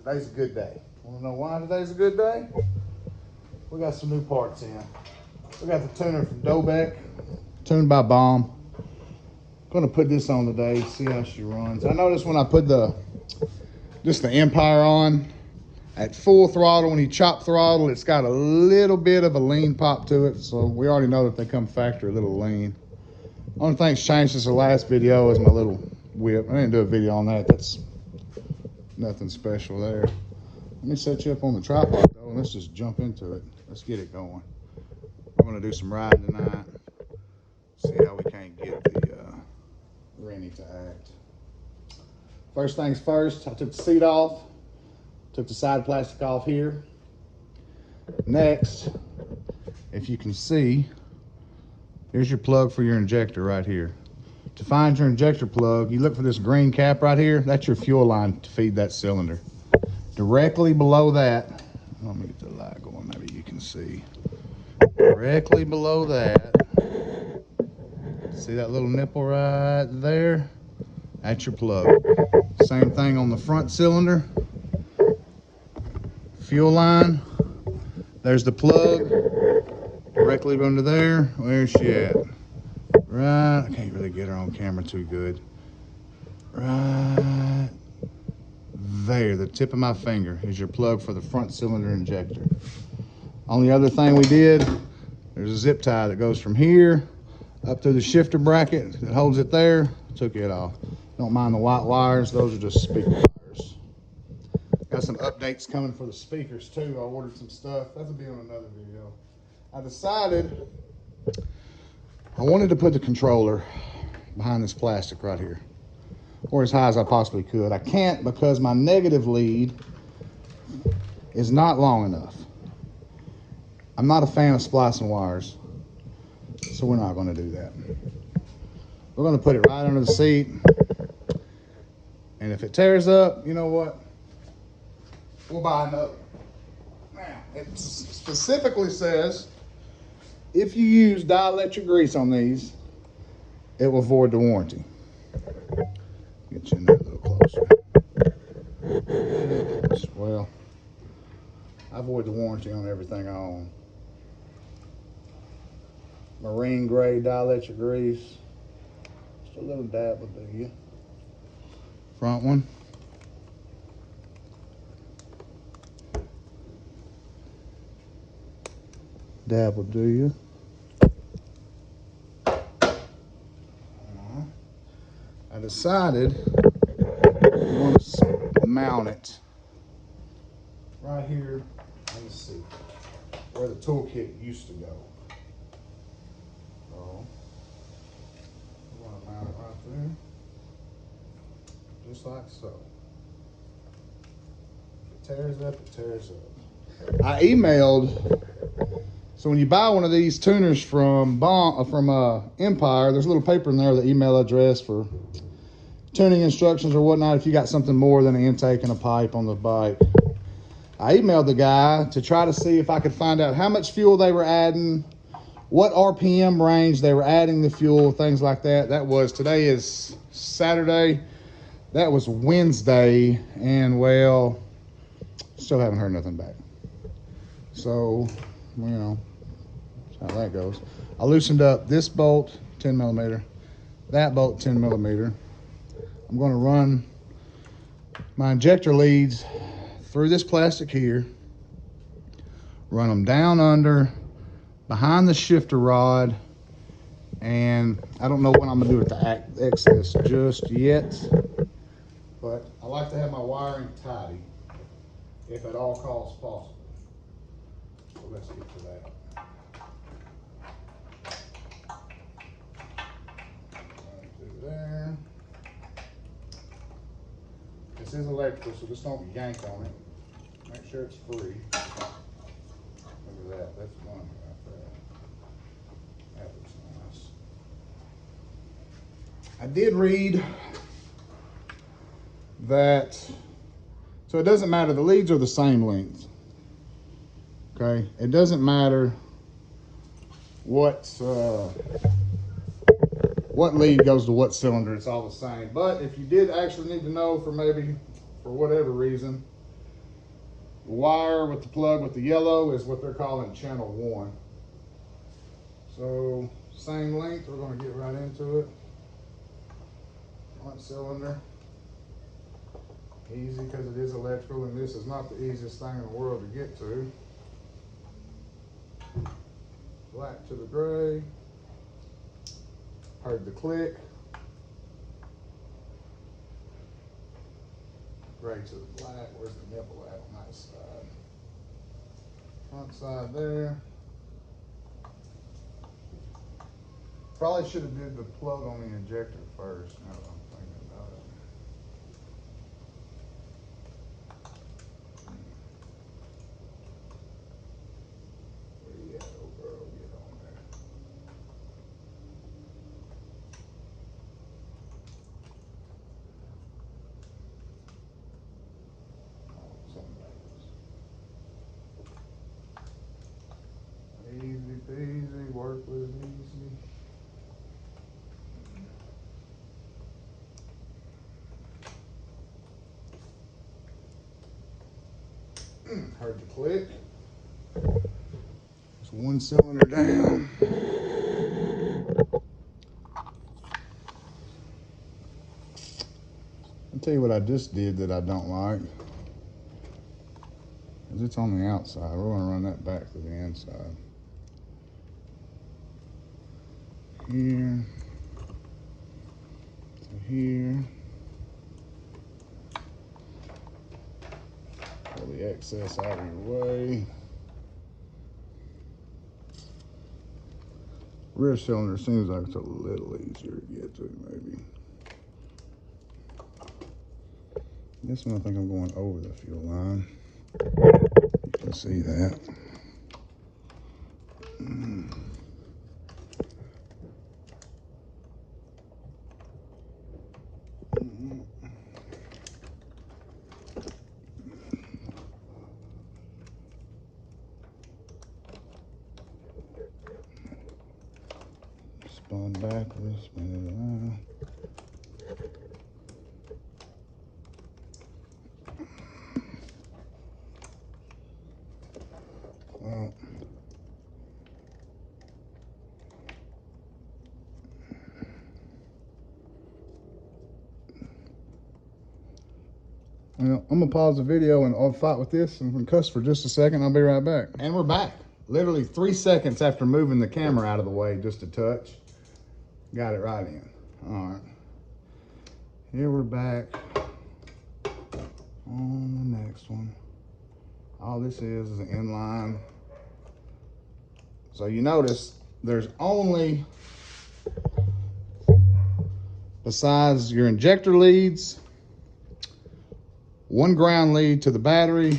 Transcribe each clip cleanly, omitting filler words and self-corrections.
Today's a good day. Want to know why today's a good day? We got some new parts in. We got the tuner from Dobeck, tuned by Bomb. Gonna put this on today, see how she runs. I noticed when I put the Empire on at full throttle, when you chop throttle, it's got a little bit of a lean pop to it. So we already know that they come factory a little lean. Only thing that's changed since the last video is my little whip. I didn't do a video on that. That's nothing special there. Let me set you up on the tripod though, and let's just jump into it. Let's get it going. We're gonna do some riding tonight. See how we can't get the Rennie to act. First things first, I took the seat off. Took the side plastic off here. Next, if you can see, here's your plug for your injector right here. To find your injector plug, you look for this green cap right here. That's your fuel line to feed that cylinder. Directly below that, let me get the light going, maybe you can see. Directly below that, see that little nipple right there? That's your plug. Same thing on the front cylinder. Fuel line, there's the plug. Directly under there, where's she at? Right, I can't really get her on camera too good. Right there, the tip of my finger is your plug for the front cylinder injector. Only other thing we did, there's a zip tie that goes from here up through the shifter bracket that holds it there. Took it off. Don't mind the white wires, those are just speaker wires. Got some updates coming for the speakers too. I ordered some stuff. That'll be on another video. I decided I wanted to put the controller behind this plastic right here, or as high as I possibly could. I can't because my negative lead is not long enough. I'm not a fan of splicing wires, so we're not going to do that. We're going to put it right under the seat, and if it tears up, you know what? We'll buy another. Now, it specifically says if you use dielectric grease on these, it will void the warranty. Get you in there a little closer. Well, I void the warranty on everything I own. Marine grade dielectric grease. Just a little dab will do you. Front one. Dab will do you. I decided I want to mount it right here on the seat where the toolkit used to go. So I'm going to mount it right there, just like so. If it tears up, it tears up. I emailed. So when you buy one of these tuners from Empire, there's a little paper in there, the email address for tuning instructions or whatnot if you got something more than an intake and a pipe on the bike. I emailed the guy to try to see if I could find out how much fuel they were adding, what RPM range they were adding the fuel, things like that. Today is Saturday. That was Wednesday, and well, still haven't heard nothing back. So, you know, that's how that goes. I loosened up this bolt, 10 millimeter, that bolt, 10 millimeter. I'm going to run my injector leads through this plastic here, run them down under, behind the shifter rod, and I don't know what I'm going to do with the excess just yet, but I like to have my wiring tidy if at all costs possible. So let's get to that. Right through there. This is electrical, so just don't yank on it. Make sure it's free. Look at that. That's one right there. That looks nice. I did read that, so it doesn't matter. The leads are the same length. Okay? It doesn't matter what lead goes to what cylinder. It's all the same. But if you did actually need to know for whatever reason, The wire with the plug with the yellow is what they're calling channel 1. So same length, we're going to get right into it. Front cylinder. Easy because it is electrical, and this is not the easiest thing in the world to get to. Black to the gray. Heard the click. Gray to the black. Where's the nipple at on that side? Front side there. Probably should have did the plug on the injector first, now that I'm thinking about it. Where you at, old girl? Get on there. Easy peasy, work with it easy. Heard the click. Just one cylinder down. I'll tell you what I just did that I don't like. Because it's on the outside. We're going to run that back to the inside. Here to here. Pull the excess out of your way. Rear cylinder seems like it's a little easier to get to, maybe. This one I think I'm going over the fuel line. You can see that. Spun backwards, spin it around. Well, I'm gonna pause the video and I'll fight with this and cuss for just a second. I'll be right back. And we're back. Literally 3 seconds after moving the camera out of the way just a touch. Got it right in. All right. Here we're back on the next one. All this is an inline. So you notice there's only, besides your injector leads, one ground lead to the battery,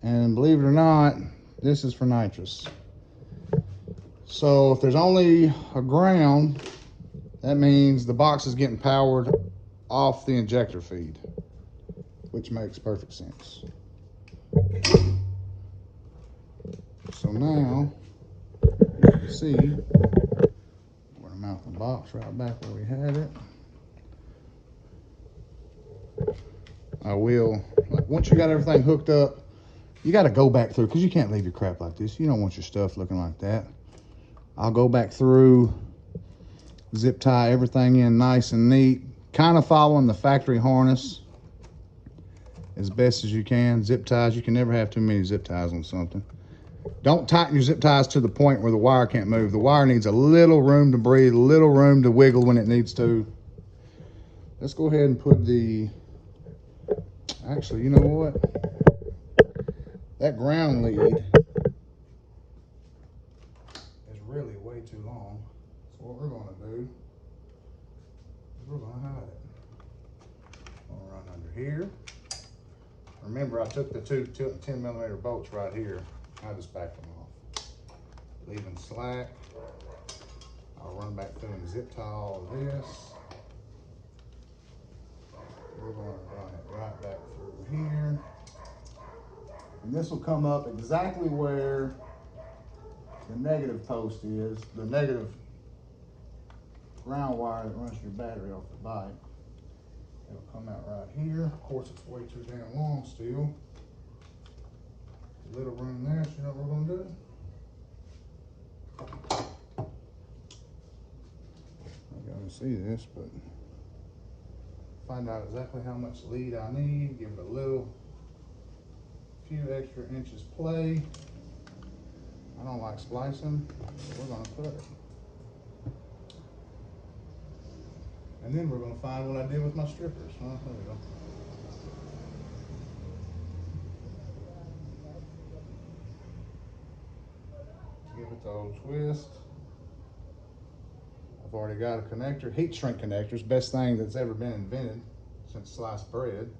and believe it or not, this is for nitrous. So if there's only a ground, that means the box is getting powered off the injector feed, which makes perfect sense. So now, you can see, we're gonna mount the box right back where we had it. I will, like, once you got everything hooked up, you got to go back through, because you can't leave your crap like this. You don't want your stuff looking like that. I'll go back through, zip tie everything in nice and neat, kind of following the factory harness as best as you can. Zip ties, you can never have too many zip ties on something. Don't tighten your zip ties to the point where the wire can't move. The wire needs a little room to breathe, a little room to wiggle when it needs to. Let's go ahead and put the, actually, you know what? That ground lead is really way too long. So what we're going to do is we're going to hide it. We'll run under here. Remember, I took the two 10mm bolts right here. I just backed them off. Leaving slack. I'll run back through and zip tie all of this. We're going to run it right back through here. And this will come up exactly where the negative post is, the negative ground wire that runs your battery off the bike. It'll come out right here. Of course, it's way too damn long still. Little room there, so you know what we're gonna do? I gotta see this, but find out exactly how much lead I need, give it a few extra inches play. I don't like splicing, so we're gonna cut it. And then we're gonna find what I did with my strippers. There we go. Give it the old twist. I've already got a connector, heat shrink connectors, best thing that's ever been invented since sliced bread.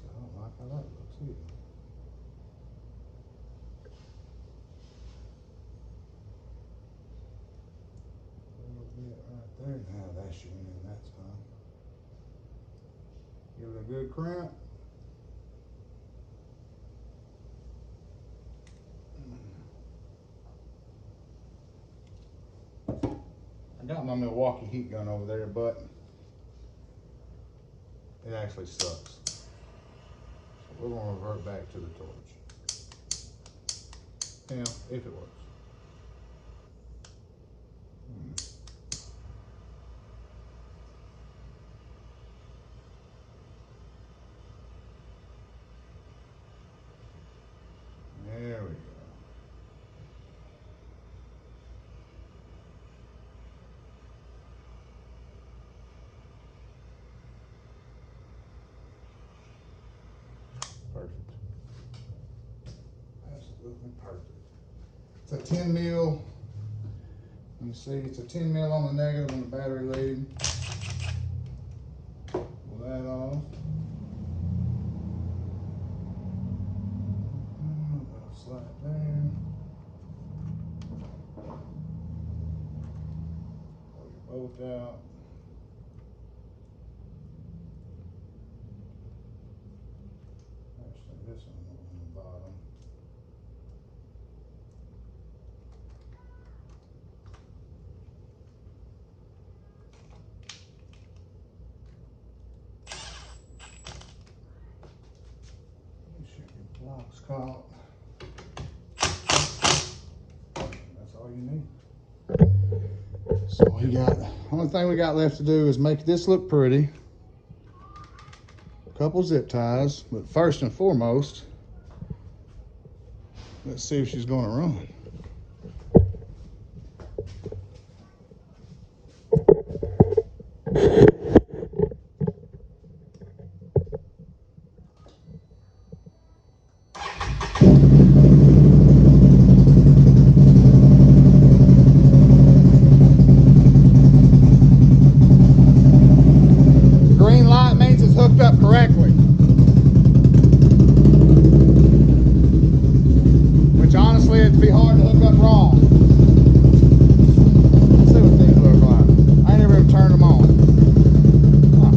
I don't like how that looks either. A little bit right there. Now that should mean that's fine. Give it a good crimp. I got my Milwaukee heat gun over there, but it actually sucks. So we're gonna revert back to the torch. You know, if it works. There we go. Perfect. Absolutely perfect. It's a 10 mil. Let me see, it's a 10 mil on the negative on the battery lead. Pull that off. Slide there. Pull your bolt out. Actually, this one on the bottom. Make sure your block's caught. That's all you need. So we got, only thing we got left to do is make this look pretty. A couple zip ties, but first and foremost, let's see if she's gonna run. Green light means it's hooked up correctly. Which honestly, it'd be hard to hook up wrong. Let's see what these look like. I ain't never even turned them on. Huh.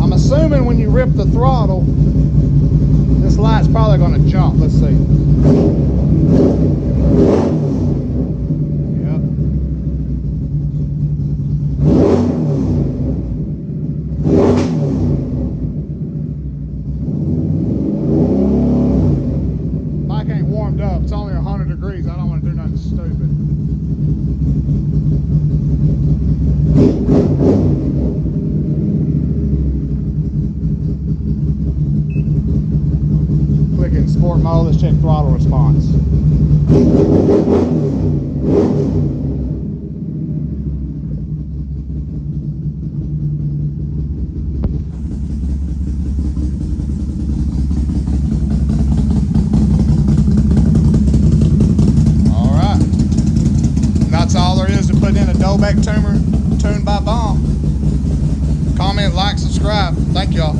I'm assuming when you rip the throttle, this light's probably going to jump. Let's see. Up. It's only 100 degrees. I don't want to do nothing stupid. Click in sport mode. Let's check throttle response. That's all there is to put in a dobeck tuner tuned by Bomb. Comment, like, subscribe. Thank y'all.